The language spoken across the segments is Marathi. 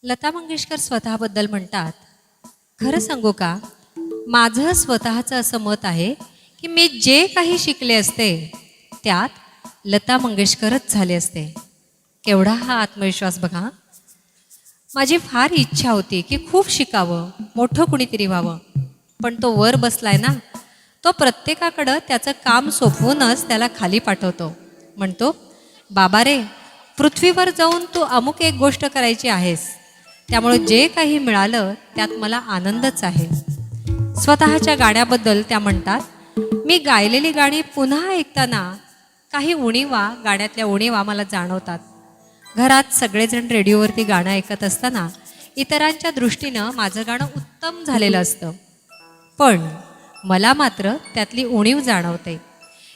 लता मंगेशकर स्वतःबद्दल म्हणतात, खरं सांगू का, माझं स्वतःचं असं मत आहे की मी जे काही शिकले असते त्यात लता मंगेशकरच झाले असते. केवढा हा आत्मविश्वास बघा. माझी फार इच्छा होती की खूप शिकावं, मोठं कुणीतरी व्हावं. पण तो वर बसलाय ना, तो प्रत्येकाकडं त्याचं काम सोपवूनच त्याला खाली पाठवतो. म्हणतो, बाबा रे, पृथ्वीवर जाऊन तू अमुक एक गोष्ट करायची आहेस, त्यामुळे जे काही मिळालं त्यात मला आनंदच आहे. स्वतःच्या गाण्याबद्दल त्या म्हणतात, मी गायलेली गाणी पुन्हा ऐकताना काही उणीवा, गाण्यातल्या उणीवा मला जाणवतात. घरात सगळेजण रेडिओवरती गाणं ऐकत असताना इतरांच्या दृष्टीनं माझं गाणं उत्तम झालेलं असतं, पण मला मात्र त्यातली उणीव जाणवते.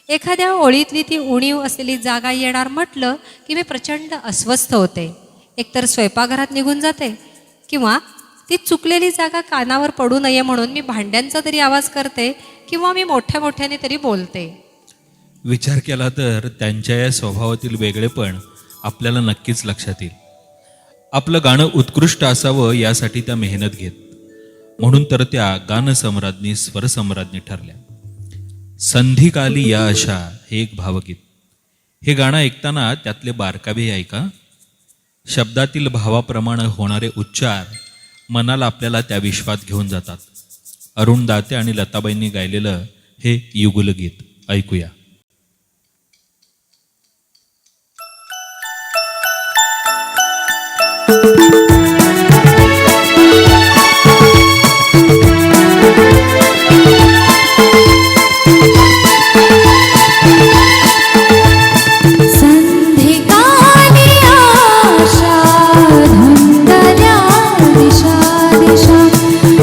एखाद्या ओळीतली ती उणीव असलेली जागा येणार म्हटलं की मी प्रचंड अस्वस्थ होते. एकतर स्वयंपाकघरात निघून जाते किंवा ती चुकलेली जागा कानावर पडू नये म्हणून मी भांड्यांचा तरी आवाज करते किंवा मी मोठ्या मोठ्याने तरी बोलते. विचार केला तर त्यांच्या या स्वभावातील वेगळेपण आपल्याला नक्कीच लक्षात येईल. आपलं गाणं उत्कृष्ट असावं यासाठी त्या मेहनत घेत, म्हणून तर त्या गानसम्राज्ञी स्वरसम्राज्ञी ठरल्या. संधिकाली या अशा हे एक भावगीत. हे गाणं ऐकताना त्यातले बारकावे ऐका. शब्दातील भावाप्रमाणे होणारे उच्चार मनाला आपल्याला त्या विश्वात घेऊन जातात. अरुण दाते आणि लताबाईंनी गायलेलं हे युगुलगीत ऐकूया.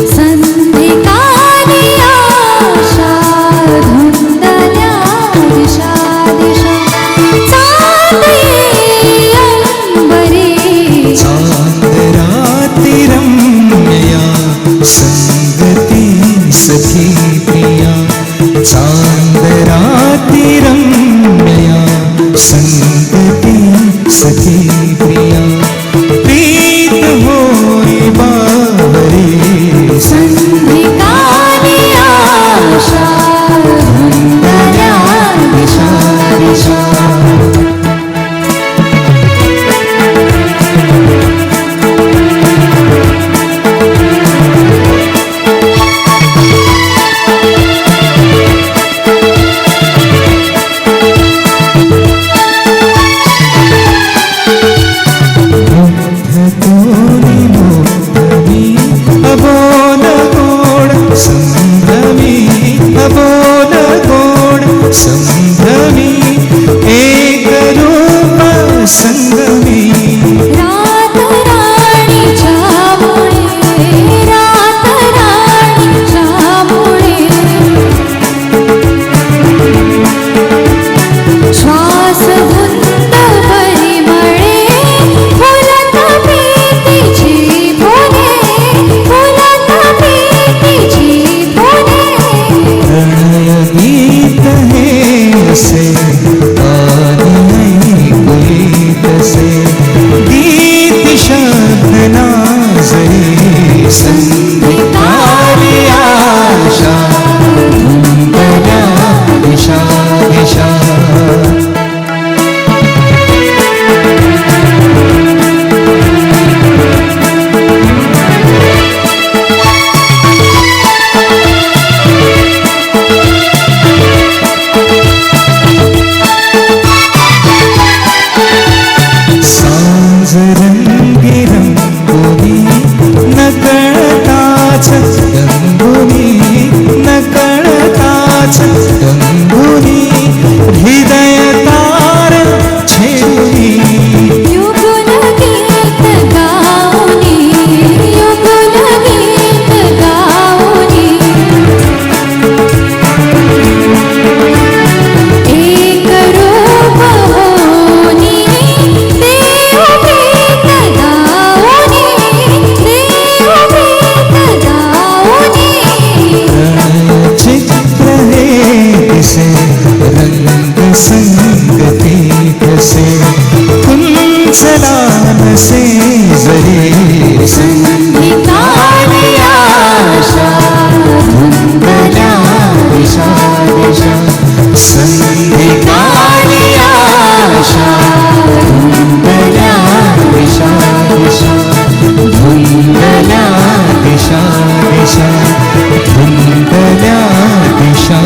संधिकाली आशा धुंदल्या धुंदल्या दिशा दिशा धुंदल्या दिशा